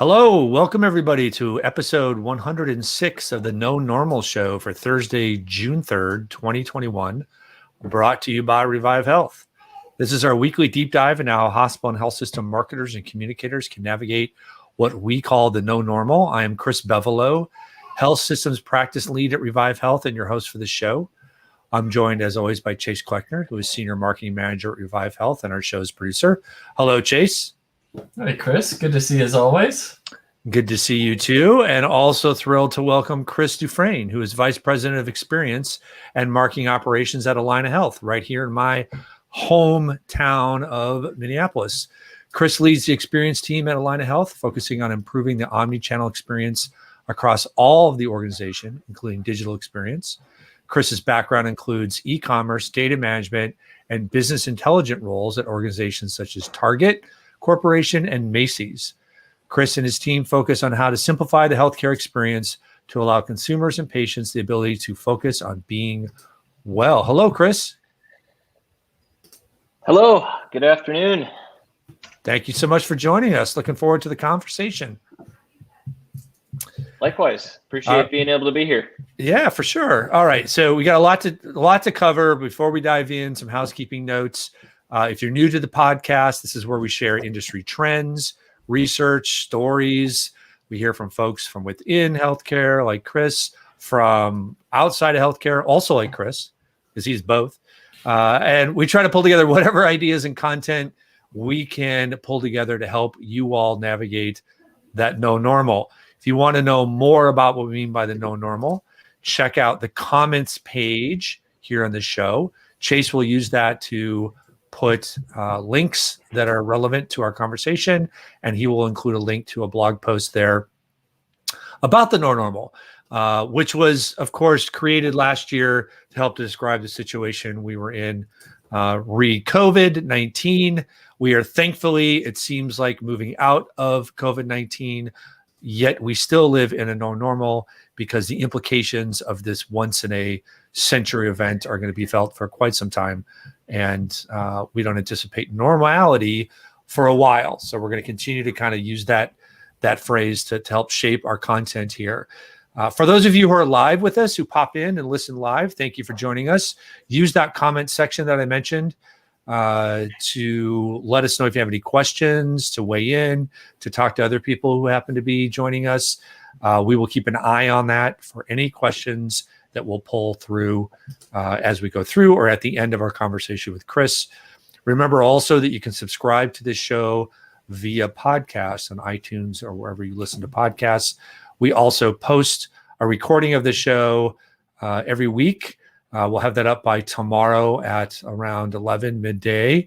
Hello, welcome everybody to episode 106 of the No Normal Show for Thursday, June 3rd, 2021, brought to you by Revive Health. This is our weekly deep dive into how hospital and health system marketers and communicators can navigate what we call the no normal. I am Chris Bevelow, health systems practice lead at Revive Health and your host for the show. I'm joined as always by Chase Kleckner, who is senior marketing manager at Revive Health and our show's producer. Hello, Chase. Hey, Chris. Good to see you as always. Good to see you too. And also thrilled to welcome Chris Dufresne, who is Vice President of Experience and Marketing Operations at Allina Health, right here in my hometown of Minneapolis. Chris leads the experience team at Allina Health, focusing on improving the omni-channel experience across all of the organization, including digital experience. Chris's background includes e-commerce, data management, and business intelligence roles at organizations such as Target Corporation and Macy's. Chris and his team focus on how to simplify the healthcare experience to allow consumers and patients the ability to focus on being well. Hello, Chris. Hello. Good afternoon. Thank you so much for joining us. Looking forward to the conversation. Likewise. Appreciate being able to be here. Yeah, for sure. All right. So we got a lot to cover. Before we dive in, some housekeeping notes. If you're new to the podcast, this is where we share industry trends, research, stories. We hear from folks from within healthcare, like Chris, from outside of healthcare, also like Chris, because he's both. And we try to pull together whatever ideas and content we can pull together to help you all navigate that no normal. If you want to know more about what we mean by the no normal, check out the comments page here on the show. Chase will use that to put links that are relevant to our conversation, and he will include a link to a blog post there about the no normal, which was, of course, created last year to help to describe the situation we were in re-COVID-19. We are thankfully, it seems like, moving out of COVID-19, yet we still live in a no normal because the implications of this once in a century event are going to be felt for quite some time. And we don't anticipate normality for a while. So we're going to continue to kind of use that phrase to help shape our content here. For those of you who are live with us, who pop in and listen live, thank you for joining us. Use that comment section that I mentioned to let us know if you have any questions, to weigh in, to talk to other people who happen to be joining us. We will keep an eye on that for any questions that we'll pull through as we go through or at the end of our conversation with Chris. Remember also that you can subscribe to this show via podcast on iTunes or wherever you listen to podcasts. We also post a recording of the show every week. We'll have that up by tomorrow at around 11 midday.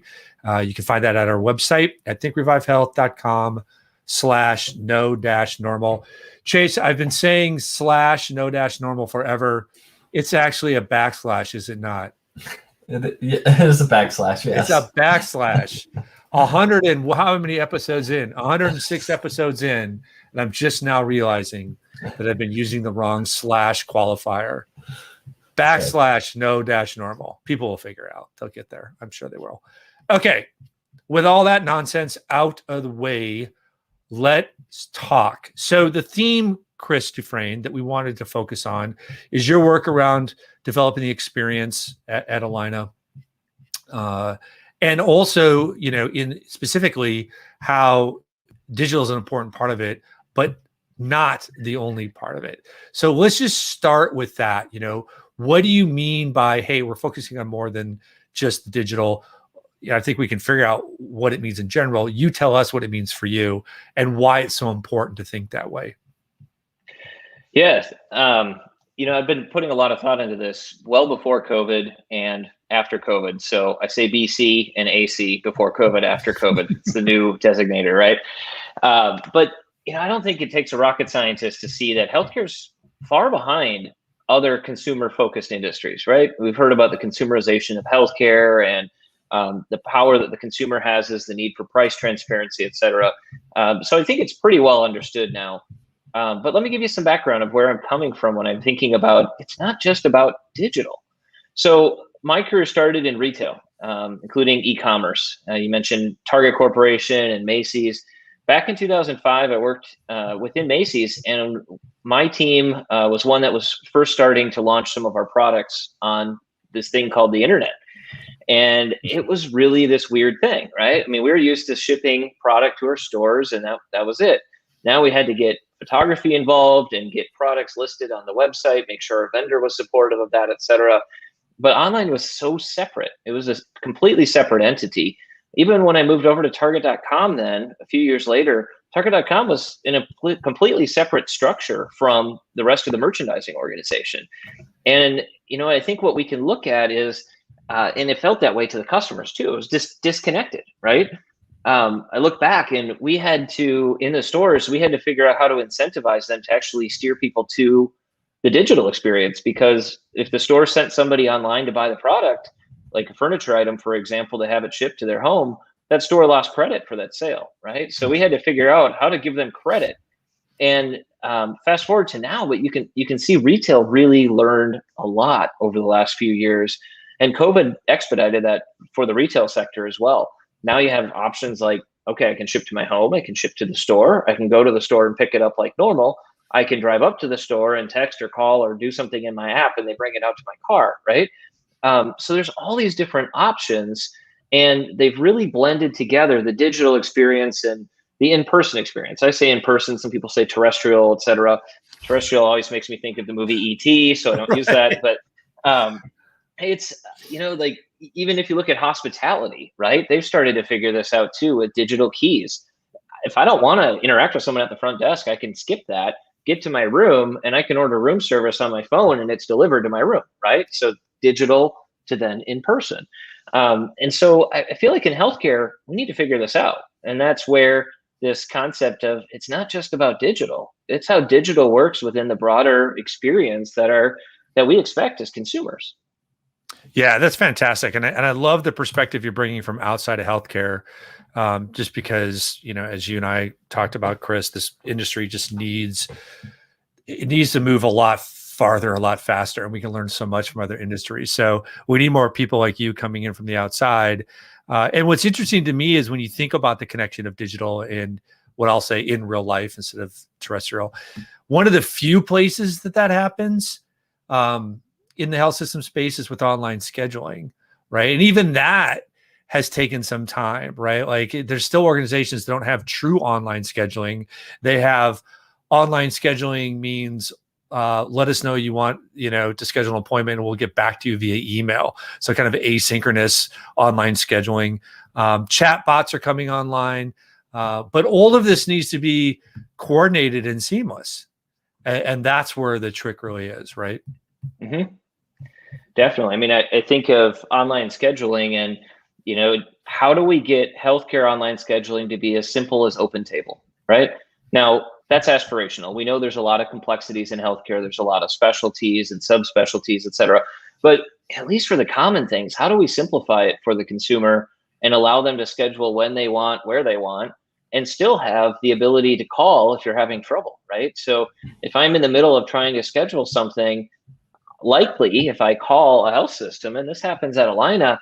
You can find that at our website at thinkrevivehealth.com/no-normal. Chase, I've been saying /no-normal forever. It's actually a backslash, is it not? It is a backslash, yes. It's a backslash. 100 and how many episodes in? 106 episodes in, and I'm just now realizing that I've been using the wrong slash qualifier. / no-normal. People will figure it out. They'll get there. I'm sure they will. Okay. With all that nonsense out of the way, let's talk. So the theme, Chris Dufresne, that we wanted to focus on is your work around developing the experience at Allina. And also, in specifically how digital is an important part of it, but not the only part of it. So let's just start with that. What do you mean by, hey, we're focusing on more than just the digital? I think we can figure out what it means in general. You tell us what it means for you and why it's so important to think that way. Yes. I've been putting a lot of thought into this well before COVID and after COVID. So I say BC and AC, before COVID, after COVID. It's the new designator, right? But I don't think it takes a rocket scientist to see that healthcare's far behind other consumer-focused industries, right? We've heard about the consumerization of healthcare and the power that the consumer has is the need for price transparency, et cetera. So I think it's pretty well understood now. But let me give you some background of where I'm coming from when I'm thinking about, it's not just about digital. So my career started in retail, including e-commerce. You mentioned Target Corporation and Macy's. back in 2005, I worked within Macy's, and my team was one that was first starting to launch some of our products on this thing called the internet. And it was really this weird thing, right? I mean, we were used to shipping product to our stores, and that was it. Now we had to get photography involved and get products listed on the website, make sure our vendor was supportive of that, et cetera. But online was so separate. It was a completely separate entity. Even when I moved over to Target.com then, a few years later, Target.com was in a completely separate structure from the rest of the merchandising organization. And, I think what we can look at is, and it felt that way to the customers too, it was just disconnected, right? I look back and we had to, in the stores, we had to figure out how to incentivize them to actually steer people to the digital experience, because if the store sent somebody online to buy the product, like a furniture item, for example, to have it shipped to their home, that store lost credit for that sale, right? So we had to figure out how to give them credit. And fast forward to now, but you can see retail really learned a lot over the last few years, and COVID expedited that for the retail sector as well. Now you have options like, okay, I can ship to my home, I can ship to the store, I can go to the store and pick it up like normal. I can drive up to the store and text or call or do something in my app and they bring it out to my car, right? So there's all these different options, and they've really blended together the digital experience and the in-person experience. I say in-person, some people say terrestrial, et cetera. Terrestrial always makes me think of the movie E.T., so I don't use that. But it's, like, even if you look at hospitality, right? They've started to figure this out too with digital keys. If I don't want to interact with someone at the front desk, I can skip that, get to my room, and I can order room service on my phone and it's delivered to my room, right? So digital to then in person. And so I feel like in healthcare, we need to figure this out. And that's where this concept of, it's not just about digital, it's how digital works within the broader experience that we expect as consumers. Yeah, that's fantastic. And I love the perspective you're bringing from outside of healthcare, just because, as you and I talked about, Chris, this industry just needs to move a lot farther, a lot faster, and we can learn so much from other industries. So we need more people like you coming in from the outside. And what's interesting to me is when you think about the connection of digital and what I'll say in real life instead of terrestrial, one of the few places that happens in the health system space is with online scheduling, right? And even that has taken some time, right? Like there's still organizations that don't have true online scheduling. They have online scheduling means let us know you want, to schedule an appointment and we'll get back to you via email. So kind of asynchronous online scheduling. Chat bots are coming online, but all of this needs to be coordinated and seamless. And that's where the trick really is, right? Mm-hmm. Definitely. I mean, I think of online scheduling and, how do we get healthcare online scheduling to be as simple as OpenTable, right? Now, that's aspirational. We know there's a lot of complexities in healthcare. There's a lot of specialties and subspecialties, et cetera. But at least for the common things, how do we simplify it for the consumer and allow them to schedule when they want, where they want, and still have the ability to call if you're having trouble, right? So if I'm in the middle of trying to schedule something, likely if I call a health system, and this happens at Allina,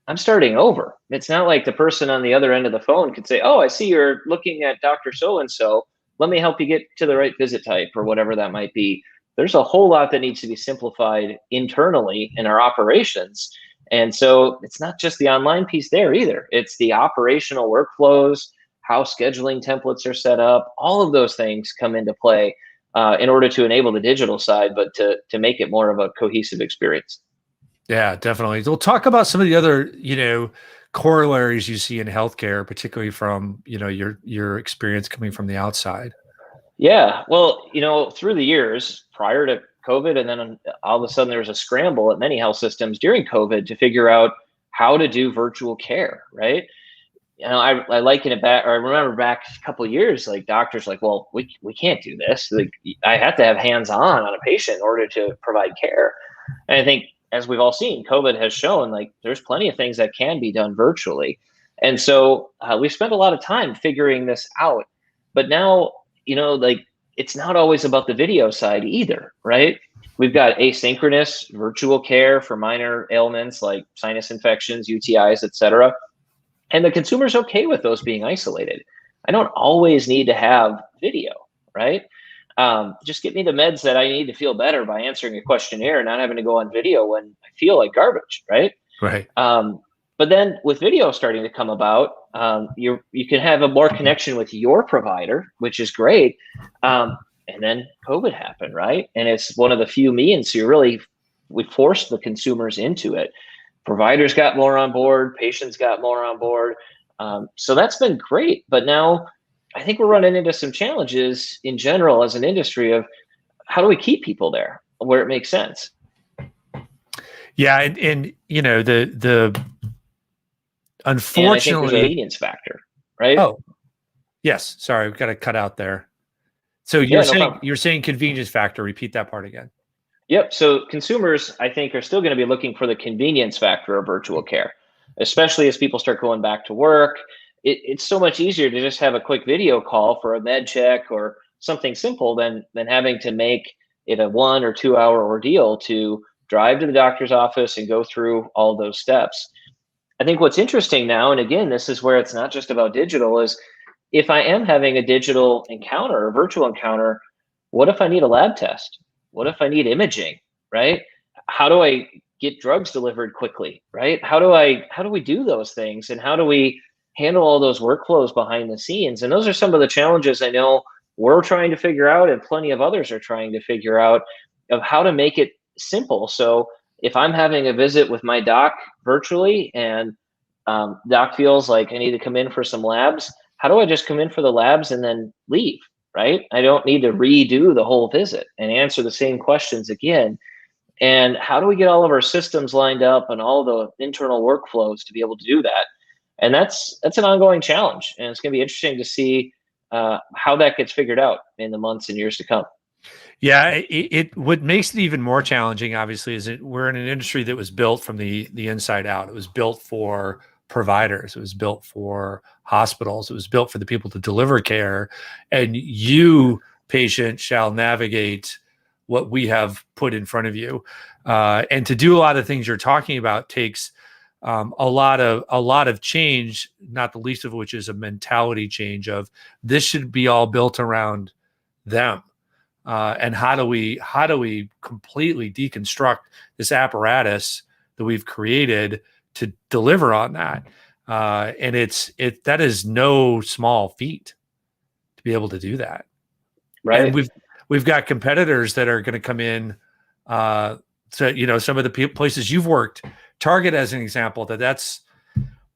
I'm starting over. It's not like the person on the other end of the phone could say, oh, I see you're looking at Dr. So-and-so. Let me help you get to the right visit type or whatever that might be. There's a whole lot that needs to be simplified internally in our operations. And so it's not just the online piece there either. It's the operational workflows, how scheduling templates are set up. All of those things come into play in order to enable the digital side, but to make it more of a cohesive experience. Yeah, definitely. We'll talk about some of the other, corollaries you see in healthcare, particularly from, your experience coming from the outside. Yeah, well, through the years prior to COVID, and then all of a sudden there was a scramble at many health systems during COVID to figure out how to do virtual care, right? I liken it back, or I remember back a couple of years, like doctors like, well, we can't do this. Like I have to have hands-on on a patient in order to provide care. And I think, as we've all seen, COVID has shown like there's plenty of things that can be done virtually. And so we've spent a lot of time figuring this out. But now, like it's not always about the video side either, right? We've got asynchronous virtual care for minor ailments like sinus infections, UTIs, et cetera. And the consumer's okay with those being isolated. I don't always need to have video, right? Just get me the meds that I need to feel better by answering a questionnaire, not having to go on video when I feel like garbage, right? Right. But then with video starting to come about, you can have a more connection with your provider, which is great. And then COVID happened, right? And it's one of the few means. So we forced the consumers into it. Providers got more on board, patients got more on board. So that's been great. But now I think we're running into some challenges in general as an industry of how do we keep people there where it makes sense? Yeah. And you know, the unfortunately, and I think there's a convenience factor, right? Oh, yes. Sorry, we've got to cut out there. So you're saying convenience factor. Repeat that part again. Yep. So consumers, I think, are still going to be looking for the convenience factor of virtual care, especially as people start going back to work. It's so much easier to just have a quick video call for a med check or something simple than having to make it a 1 or 2 hour ordeal to drive to the doctor's office and go through all those steps. I think what's interesting now, and again, this is where it's not just about digital, is if I am having a digital encounter, a virtual encounter, what if I need a lab test? What if I need imaging, right? How do I get drugs delivered quickly, right? How do we do those things? And how do we handle all those workflows behind the scenes? And those are some of the challenges I know we're trying to figure out, and plenty of others are trying to figure out, of how to make it simple. So if I'm having a visit with my doc virtually and doc feels like I need to come in for some labs, how do I just come in for the labs and then leave, right? I don't need to redo the whole visit and answer the same questions again. And how do we get all of our systems lined up and all the internal workflows to be able to do that? And that's an ongoing challenge. And it's going to be interesting to see how that gets figured out in the months and years to come. Yeah, what makes it even more challenging, obviously, is that we're in an industry that was built from the inside out. It was built for providers. It was built for hospitals. It was built for the people to deliver care. And you, patient, shall navigate what we have put in front of you. And to do a lot of things you're talking about takes a lot of change, not the least of which is a mentality change of this should be all built around them. And how do we completely deconstruct this apparatus that we've created to deliver on that? And that is no small feat to be able to do that. Right. And we've got competitors that are going to come in. So, you know, some of the places you've worked, Target as an example, that's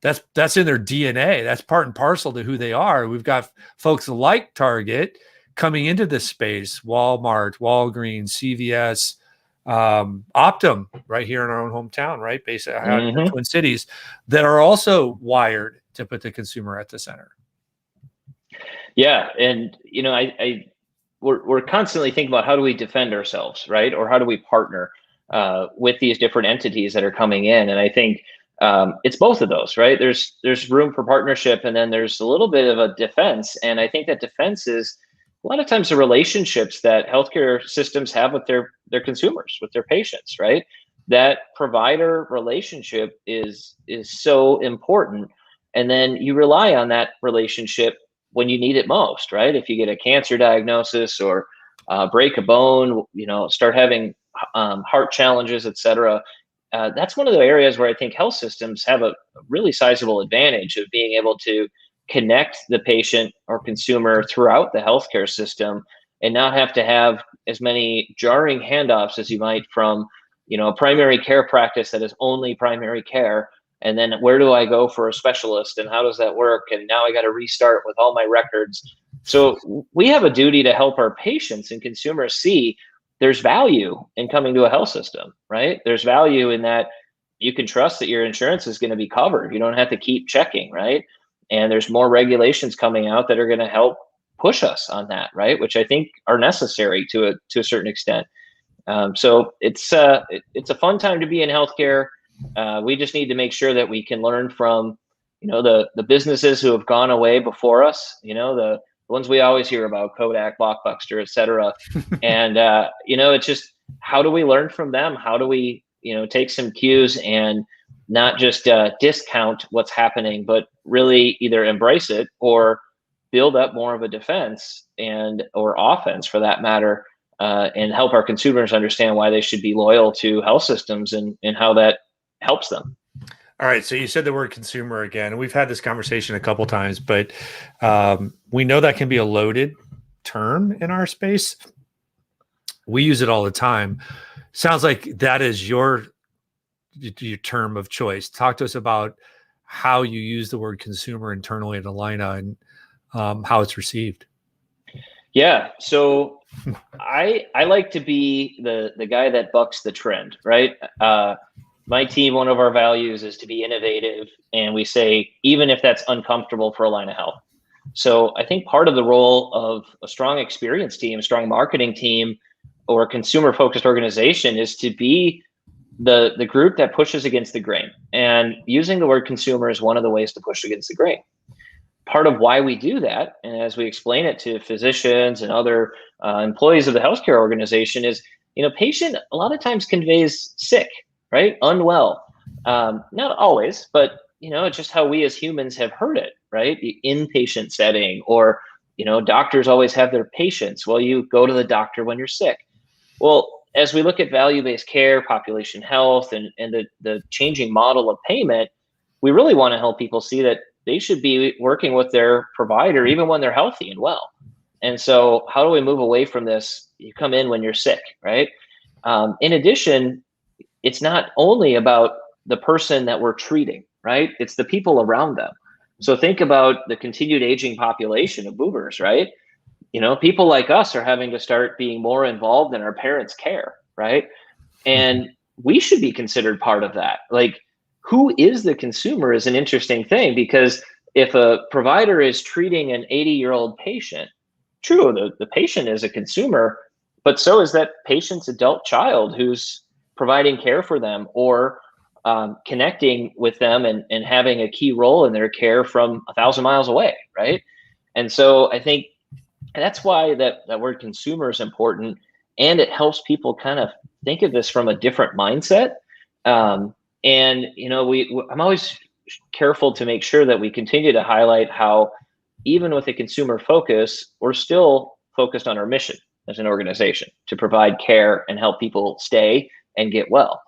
in their DNA. That's part and parcel to who they are. We've got folks like Target coming into this space, Walmart, Walgreens, CVS, Optum, right here in our own hometown, right? Based out in the Twin Cities, that are also wired to put the consumer at the center. Yeah. And, you know, we're constantly thinking about how do we defend ourselves, right? Or how do we partner with these different entities that are coming in? And I think it's both of those, right? There's room for partnership, and then there's a little bit of a defense. And I think that defense is a lot of times the relationships that healthcare systems have with their consumers, with their patients, right? That provider relationship is so important. And then you rely on that relationship when you need it most, right? If you get a cancer diagnosis or break a bone, you know, start having heart challenges, et cetera. That's one of the areas where I think health systems have a really sizable advantage of being able to connect the patient or consumer throughout the healthcare system and not have to have as many jarring handoffs as you might from, you know, a primary care practice that is only primary care. And then where do I go for a specialist and how does that work? And now I got to restart with all my records. So we have a duty to help our patients and consumers see there's value in coming to a health system, right? There's value in that you can trust that your insurance is going to be covered. You don't have to keep checking, right? And there's more regulations coming out that are going to help push us on that, right? Which I think are necessary to a certain extent. So it's a fun time to be in healthcare. We just need to make sure that we can learn from, you know, the businesses who have gone away before us, you know, the ones we always hear about, Kodak, Blockbuster, et cetera. And, you know, it's just, how do we learn from them? How do we, you know, take some cues and not just discount what's happening, but really either embrace it or build up more of a defense or offense for that matter, and help our consumers understand why they should be loyal to health systems and how that helps them. All right. So you said the word consumer again, and we've had this conversation a couple times, but we know that can be a loaded term in our space. We use it all the time. Sounds like that is your term of choice. Talk to us about how you use the word consumer internally at Allina and how it's received. Yeah. So I like to be the guy that bucks the trend, right? My team, one of our values is to be innovative. And we say, even if that's uncomfortable for Allina Health. So I think part of the role of a strong experience team, a strong marketing team, or a consumer focused organization is to be the group that pushes against the grain. And using the word consumer is one of the ways to push against the grain. Part of why we do that, and as we explain it to physicians and other employees of the healthcare organization, is, patient a lot of times conveys sick, right? Unwell. Not always, but it's just how we as humans have heard it, right? The inpatient setting, or doctors always have their patients. Well, you go to the doctor when you're sick. Well, as we look at value-based care, population health, and the changing model of payment, we really want to help people see that they should be working with their provider even when they're healthy and well. And so how do we move away from this? You come in when you're sick, right? In addition, it's not only about the person that we're treating, right? It's the people around them. So think about the continued aging population of boomers, right? People like us are having to start being more involved in our parents' care, right? And we should be considered part of that. Like, who is the consumer is an interesting thing, because if a provider is treating an 80-year-old patient, true, the patient is a consumer, but so is that patient's adult child who's providing care for them, or connecting with them and having a key role in their care from 1,000 miles away, right? And so I think that's why that word consumer is important, and it helps people kind of think of this from a different mindset. And I'm always careful to make sure that we continue to highlight how, even with a consumer focus, we're still focused on our mission as an organization to provide care and help people stay and get well.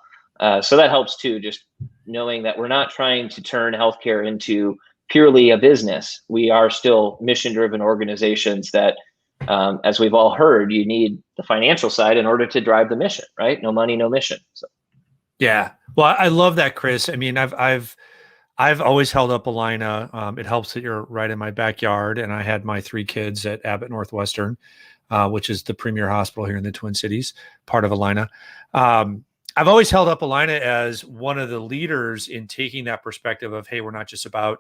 So that helps too, just knowing that we're not trying to turn healthcare into purely a business. We are still mission-driven organizations that, as we've all heard, you need the financial side in order to drive the mission, right? No money, no mission. So. Yeah. Well, I love that, Chris. I mean, I've always held up Allina. It helps that you're right in my backyard, and I had my 3 kids at Abbott Northwestern, which is the premier hospital here in the Twin Cities, part of Allina. I've always held up Allina as one of the leaders in taking that perspective of, hey, we're not just about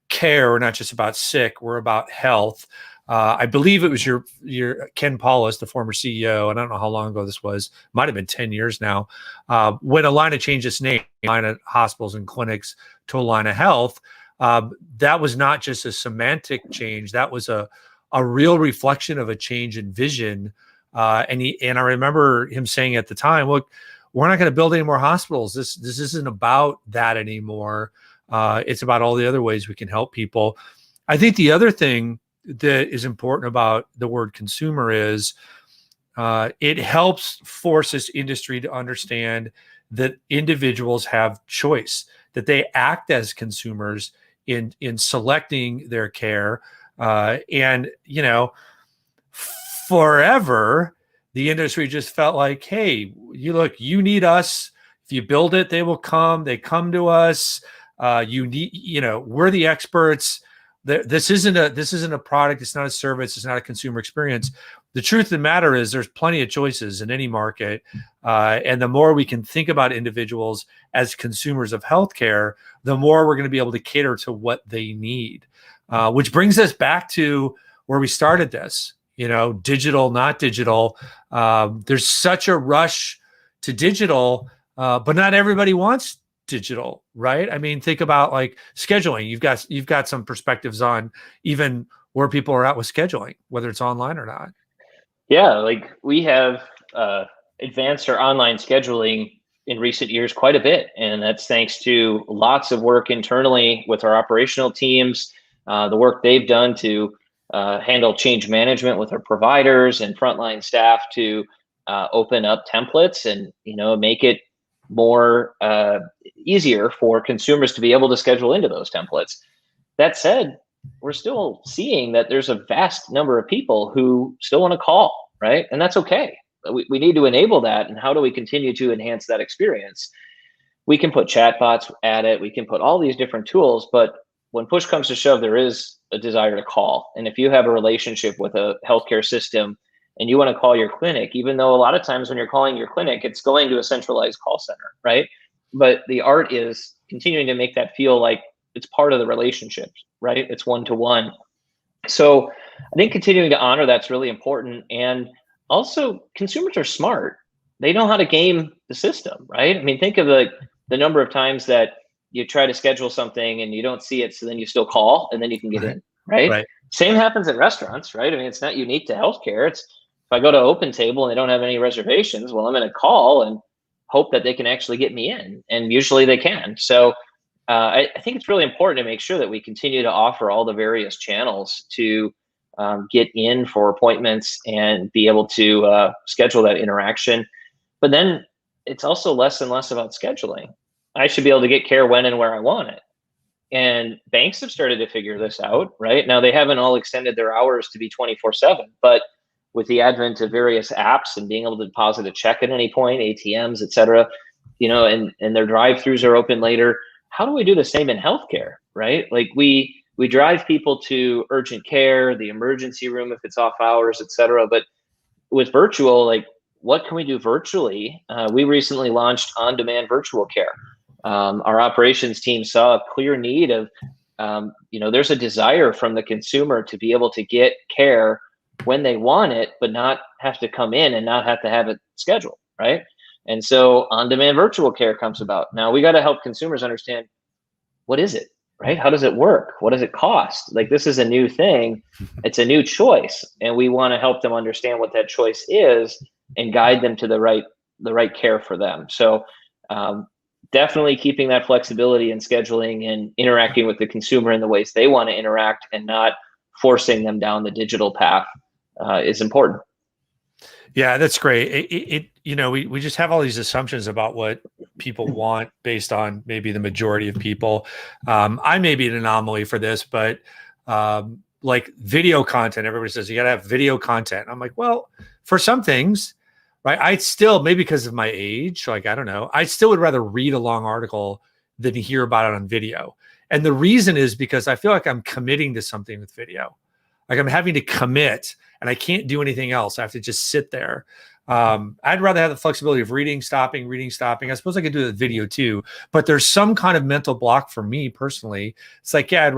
care, we're not just about sick, we're about health. I believe it was your Ken Paulus, the former CEO, and I don't know how long ago this was, might have been 10 years now, when Allina changed its name, Allina Hospitals and Clinics, to Allina Health. That was not just a semantic change, that was a real reflection of a change in vision. And I remember him saying at the time, look, we're not going to build any more hospitals. This isn't about that anymore. It's about all the other ways we can help people. I think the other thing that is important about the word consumer is it helps force this industry to understand that individuals have choice, that they act as consumers in selecting their care. And, forever, the industry just felt like, hey, you need us. If you build it, they will come. They come to us. We're the experts. This isn't a product. It's not a service. It's not a consumer experience. The truth of the matter is there's plenty of choices in any market. And the more we can think about individuals as consumers of healthcare, the more we're going to be able to cater to what they need, which brings us back to where we started this, digital, not digital. There's such a rush to digital, but not everybody wants digital, right? I mean, think about like scheduling. You've got some perspectives on even where people are at with scheduling, whether it's online or not. Yeah, like we have advanced our online scheduling in recent years quite a bit, and that's thanks to lots of work internally with our operational teams, the work they've done to handle change management with our providers and frontline staff to open up templates and make it more easier for consumers to be able to schedule into those templates. That said, we're still seeing that there's a vast number of people who still want to call, right? And that's okay. We need to enable that. And how do we continue to enhance that experience? We can put chatbots at it. We can put all these different tools, but when push comes to shove, there is a desire to call. And if you have a relationship with a healthcare system and you want to call your clinic, even though a lot of times when you're calling your clinic, it's going to a centralized call center, right? But the art is continuing to make that feel like it's part of the relationship, right? It's one-to-one. So I think continuing to honor that's really important. And also, consumers are smart. They know how to game the system, right? I mean, think of the number of times that you try to schedule something and you don't see it, so then you still call and then you can get in, right? Same happens in restaurants, right? I mean, it's not unique to healthcare. It's if I go to Open Table and they don't have any reservations, well, I'm going to call and hope that they can actually get me in, and usually they can. So I think it's really important to make sure that we continue to offer all the various channels to get in for appointments and be able to schedule that interaction. But then it's also less and less about scheduling. I should be able to get care when and where I want it. And banks have started to figure this out, right? Now, they haven't all extended their hours to be 24/7, but with the advent of various apps and being able to deposit a check at any point, ATMs, et cetera, and their drive-throughs are open later. How do we do the same in healthcare, right? Like we drive people to urgent care, the emergency room if it's off hours, et cetera. But with virtual, like what can we do virtually? We recently launched on-demand virtual care. Our operations team saw a clear need of, there's a desire from the consumer to be able to get care when they want it, but not have to come in and not have to have it scheduled, right? And so on-demand virtual care comes about. Now we got to help consumers understand, what is it, right? How does it work? What does it cost? Like, this is a new thing. It's a new choice. And we want to help them understand what that choice is and guide them to the right care for them. So definitely keeping that flexibility in scheduling and interacting with the consumer in the ways they want to interact and not forcing them down the digital path is important. Yeah, that's great. We just have all these assumptions about what people want based on maybe the majority of people. I may be an anomaly for this, but like video content, everybody says you got to have video content. I'm like, well, for some things, right? I'd still, maybe because of my age, like, I don't know, I still would rather read a long article than hear about it on video. And the reason is because I feel like I'm committing to something with video. Like I'm having to commit and I can't do anything else. I have to just sit there. I'd rather have the flexibility of reading, stopping. I suppose I could do the video too, but there's some kind of mental block for me personally. It's like, yeah, I'd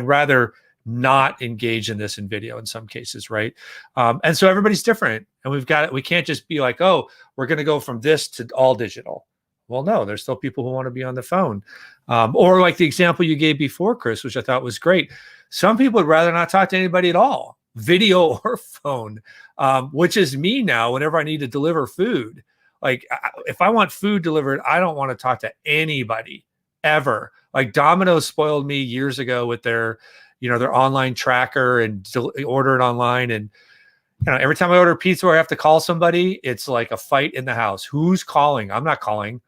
rather not engage in this in video in some cases, right? And so everybody's different, and we can't just be like, oh, we're going to go from this to all digital. Well, no, there's still people who want to be on the phone. Or like the example you gave before, Chris, which I thought was great. Some people would rather not talk to anybody at all, video or phone, which is me now whenever I need to deliver food. Like if I want food delivered, I don't want to talk to anybody ever. Like Domino's spoiled me years ago with their online tracker and order it online. And every time I order pizza or I have to call somebody, it's like a fight in the house. Who's calling? I'm not calling.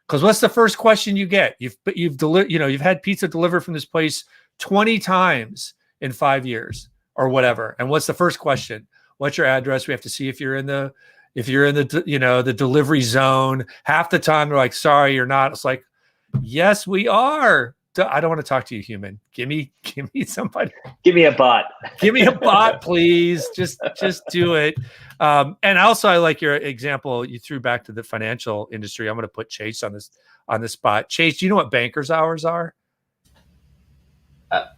Because what's the first question you get? You've had pizza delivered from this place 20 times in 5 years or whatever. And what's the first question? What's your address? We have to see if you're in the the delivery zone. Half the time they're like, sorry, you're not. It's like, yes, we are. I don't want to talk to you, human. Give me somebody. Give me a bot. Give me a bot, please. Just do it. And also, I like your example you threw back to the financial industry. I'm going to put Chase on the spot. Chase, do you know what bankers' hours are?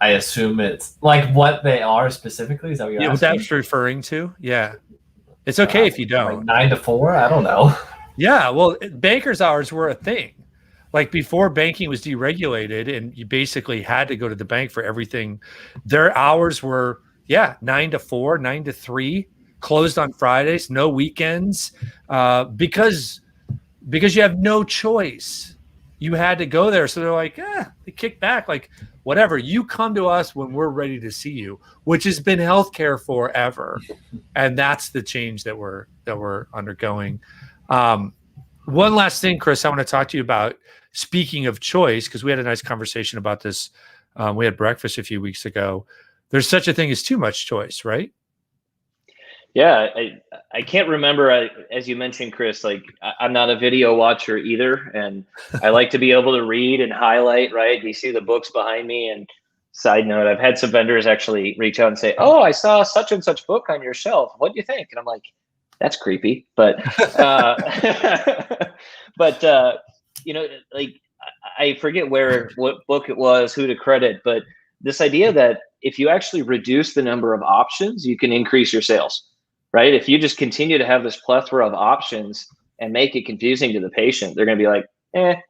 I assume it's like what they are specifically. Is that what you're asking? What that's referring to? Yeah. It's okay if you don't. Like 9 to 4? I don't know. Yeah. Well, bankers' hours were a thing. Like before banking was deregulated and you basically had to go to the bank for everything, their hours were, 9 to 4, 9 to 3, closed on Fridays, no weekends, because you have no choice. You had to go there. So they're like, they kick back. Like, whatever. You come to us when we're ready to see you, which has been healthcare forever. And that's the change that we're undergoing. One last thing, Chris, I want to talk to you about, speaking of choice, because we had a nice conversation about this. We had breakfast a few weeks ago. There's such a thing as too much choice, right? Yeah, I can't remember, as you mentioned, Chris, like I'm not a video watcher either. And I like to be able to read and highlight, right? You see the books behind me. And side note, I've had some vendors actually reach out and say, oh, I saw such and such book on your shelf. What do you think? And I'm like, that's creepy. But, like I forget what book it was, who to credit, but this idea that if you actually reduce the number of options, you can increase your sales. Right? If you just continue to have this plethora of options and make it confusing to the patient, they're going to be like,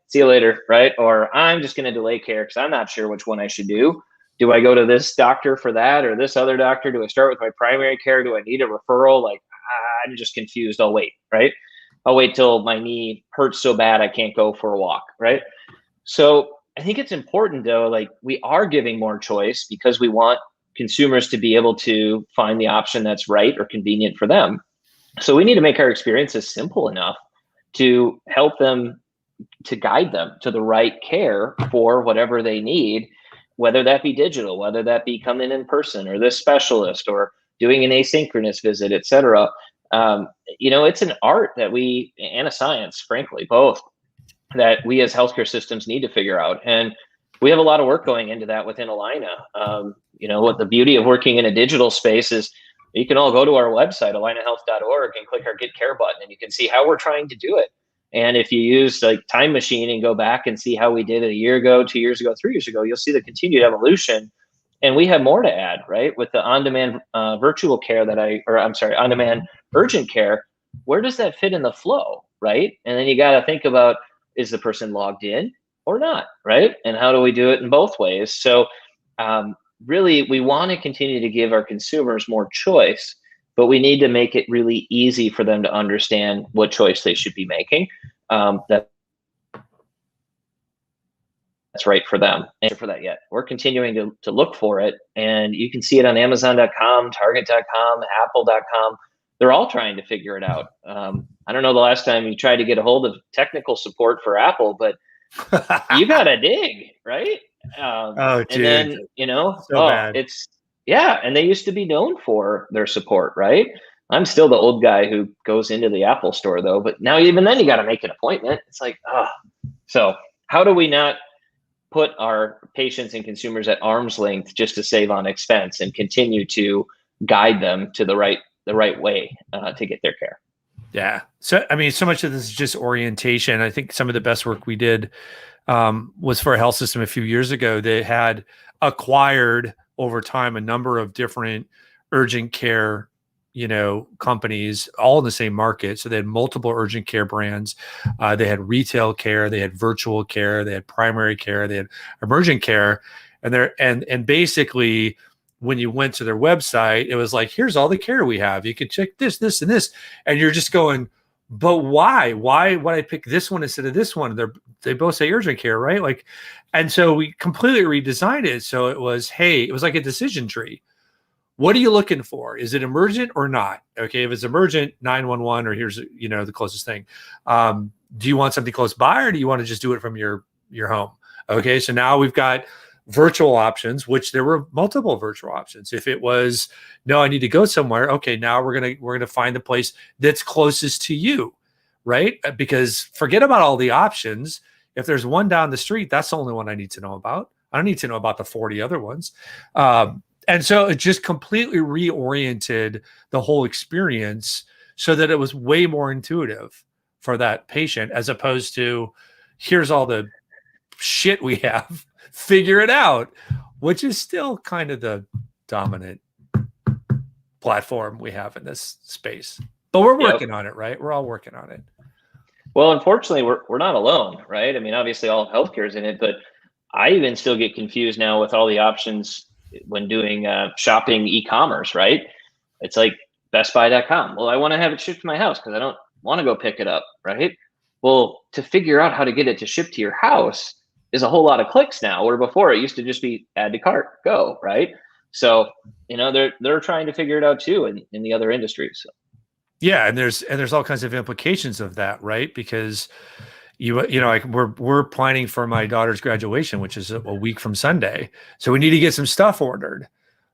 see you later, right? Or I'm just going to delay care because I'm not sure which one I should do. Do I go to this doctor for that or this other doctor? Do I start with my primary care? Do I need a referral? Like, I'm just confused. I'll wait, right? I'll wait till my knee hurts so bad I can't go for a walk, right? So I think it's important, though, like we are giving more choice because we want consumers to be able to find the option that's right or convenient for them. So we need to make our experiences simple enough to help them, to guide them to the right care for whatever they need, whether that be digital, whether that be coming in person or this specialist or doing an asynchronous visit, et cetera. It's an art that and a science, frankly, both, that we as healthcare systems need to figure out. And we have a lot of work going into that within Allina. What the beauty of working in a digital space is you can all go to our website, allinahealth.org, and click our Get Care button, and you can see how we're trying to do it. And if you use like Time Machine and go back and see how we did it a year ago, 2 years ago, 3 years ago, you'll see the continued evolution. And we have more to add, right? With the on-demand virtual care on-demand urgent care, where does that fit in the flow, right? And then you got to think about, is the person logged in or not, right? And how do we do it in both ways? So really, we want to continue to give our consumers more choice, but we need to make it really easy for them to understand what choice they should be making. That's right for them. And for that yet, we're continuing to look for it, and you can see it on Amazon.com, Target.com, Apple.com. They're all trying to figure it out. I don't know the last time you tried to get a hold of technical support for Apple, but you gotta dig, right? Oh, dude. And then, bad. And they used to be known for their support, right? I'm still the old guy who goes into the Apple store though, but now even then you got to make an appointment. It's like, so how do we not put our patients and consumers at arm's length just to save on expense and continue to guide them to the right way to get their care? Yeah. So, I mean, so much of this is just orientation. I think some of the best work we did was for a health system a few years ago. They had acquired over time a number of different urgent care, companies all in the same market. So they had multiple urgent care brands. They had retail care, they had virtual care, they had primary care, they had emergent care. And basically, when you went to their website, it was like, here's all the care we have. You can check this, this, and this. And you're just going, but why? Why would I pick this one instead of this one? They both say urgent care, right? Like, and so we completely redesigned it. So it was like a decision tree. What are you looking for? Is it emergent or not? Okay, if it's emergent, 911, or here's the closest thing. Do you want something close by, or do you want to just do it from your home? Okay, so now we've got virtual options, which there were multiple virtual options. If it was, no, I need to go somewhere. Okay, now we're gonna find the place that's closest to you, right? Because forget about all the options. If there's one down the street, that's the only one I need to know about. I don't need to know about the 40 other ones. And so it just completely reoriented the whole experience so that it was way more intuitive for that patient, as opposed to, here's all the shit we have, figure it out, which is still kind of the dominant platform we have in this space. But we're working on it, right? We're all working on it. Well, unfortunately, we're not alone, right? I mean, obviously all of healthcare is in it, but I even still get confused now with all the options when doing shopping e-commerce, right? It's like bestbuy.com. Well, I want to have it shipped to my house because I don't want to go pick it up, right? Well, to figure out how to get it to ship to your house, is a whole lot of clicks now, where before it used to just be add to cart, go, right? So, they're trying to figure it out too in the other industries. So. Yeah, and there's all kinds of implications of that, right? Because like we're planning for my daughter's graduation, which is a week from Sunday. So we need to get some stuff ordered,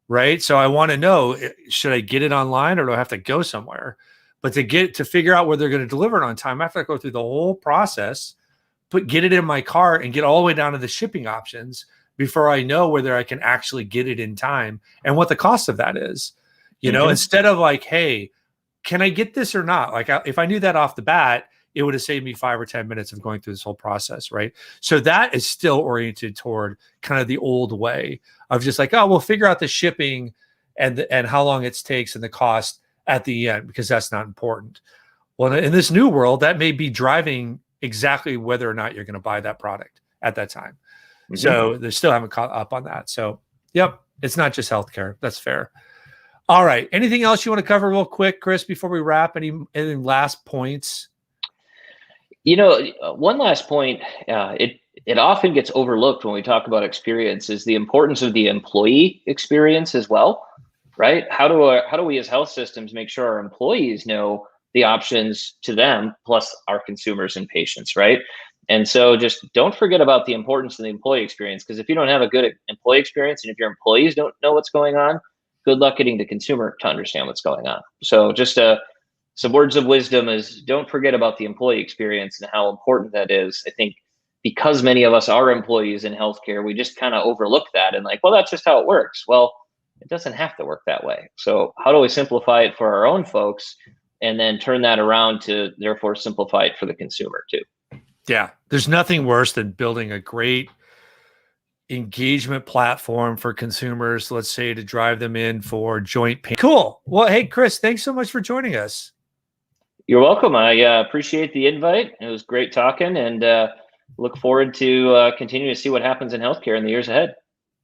right? So I want to know, should I get it online or do I have to go somewhere? But to figure out where they're going to deliver it on time, I have to go through the whole process, get it in my cart and get all the way down to the shipping options before I know whether I can actually get it in time and what the cost of that is. Instead of like, hey, can I get this or not? Like if I knew that off the bat, it would have saved me 5 or 10 minutes of going through this whole process, right? So that is still oriented toward kind of the old way of just like, oh, we'll figure out the shipping and how long it takes and the cost at the end, because that's not important. Well, in this new world, that may be driving exactly whether or not you're going to buy that product at that time. Mm-hmm. So they still haven't caught up on that. So, yep, it's not just healthcare. That's fair. All right. Anything else you want to cover real quick, Chris, before we wrap? Any last points? One last point, it often gets overlooked when we talk about experience, is the importance of the employee experience as well, right? How do we as health systems make sure our employees know the options to them, plus our consumers and patients, right? And so just don't forget about the importance of the employee experience, because if you don't have a good employee experience and if your employees don't know what's going on, good luck getting the consumer to understand what's going on. So just some words of wisdom is, don't forget about the employee experience and how important that is. I think because many of us are employees in healthcare, we just kind of overlook that and like, well, that's just how it works. Well, it doesn't have to work that way. So how do we simplify it for our own folks and then turn that around to therefore simplify it for the consumer too? Yeah, there's nothing worse than building a great engagement platform for consumers, let's say, to drive them in for joint pain. Cool. Well, hey, Chris, thanks so much for joining us. You're welcome. I appreciate the invite. It was great talking, and look forward to continuing to see what happens in healthcare in the years ahead.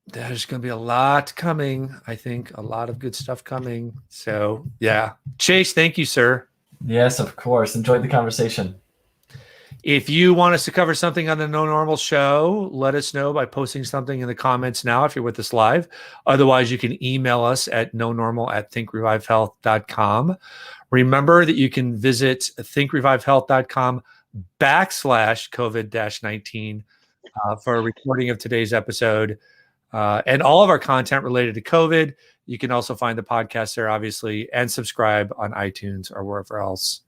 There's going to be a lot coming. I think a lot of good stuff coming. So yeah, Chase, thank you, sir. Yes, of course. Enjoyed the conversation. If you want us to cover something on the No Normal show, let us know by posting something in the comments now if you're with us live. Otherwise, you can email us at nonormal@thinkrevivehealth.com. Remember that you can visit thinkrevivehealth.com/COVID-19 for a recording of today's episode and all of our content related to COVID. You can also find the podcast there, obviously, and subscribe on iTunes or wherever else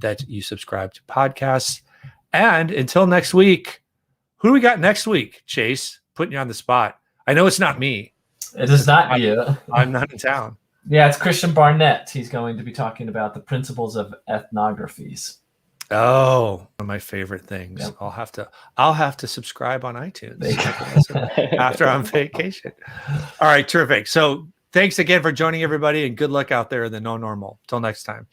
that you subscribe to podcasts. And until next week, who do we got next week, Chase? Putting you on the spot. I know it's not me. It is not you. I'm not in town. Yeah, it's Christian Barnett. He's going to be talking about the principles of ethnographies. Oh, one of my favorite things. Yep. I'll have to subscribe on iTunes after I'm vacation. All right, terrific. So thanks again for joining everybody, and good luck out there in the No Normal. Till next time.